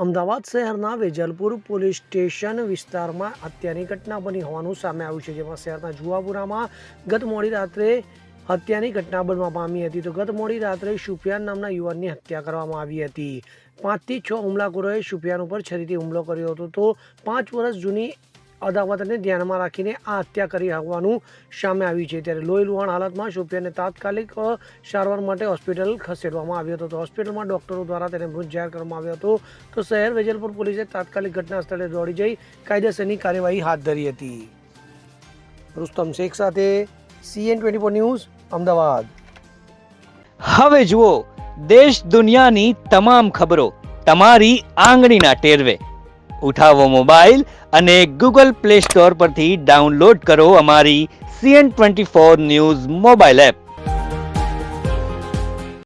અમદાવાદ શહેરના Vejalpur police station વિસ્તારમાં હત્યાની ઘટના બની હોવાનું સામે આવ્યું છે, જેમાં શહેરના જુવાપુરામાં ગત મોડી રાત્રે હત્યાની ઘટના બનવા પામી હતી. તો ગત મોડી રાત્રે શુફિયાન નામના યુવાનની હત્યા કરવામાં આવી હતી. 5 થી 6 હુમલાખોરોએ શુફિયાન ઉપર છરીથી હુમલો કર્યો હતો. તો 5 વર્ષ જૂની અદાવતને ધ્યાનમાં રાખીને આ હત્યા કરી હોવાનું સામે આવ્યું છે. ત્યારે લોહી લુહાણ હાલતમાં શુફિયાનને તાત્કાલિક સારવાર માટે હોસ્પિટલ ખસેડવામાં આવ્યો હતો. તો હોસ્પિટલમાં ડોક્ટરો દ્વારા તેને મૃત જાહેર કરવામાં આવ્યો હતો. તો શહેર વેજલપુર પોલીસે તાત્કાલિક ઘટના સ્થળે દોડી જઈ કાયદેસરની કાર્યવાહી હાથ ધરી હતી. રુસ્તમ શેખ સાથે CN24 ન્યૂઝ, અમદાવાદ. હવે જુઓ દેશ દુનિયાની તમામ ખબરો તમારી આંગળીના ટેરવે. ઉઠાવો મોબાઈલ અને Google Play Store પરથી ડાઉનલોડ કરો અમારી CN24 ન્યૂઝ મોબાઈલ એપ.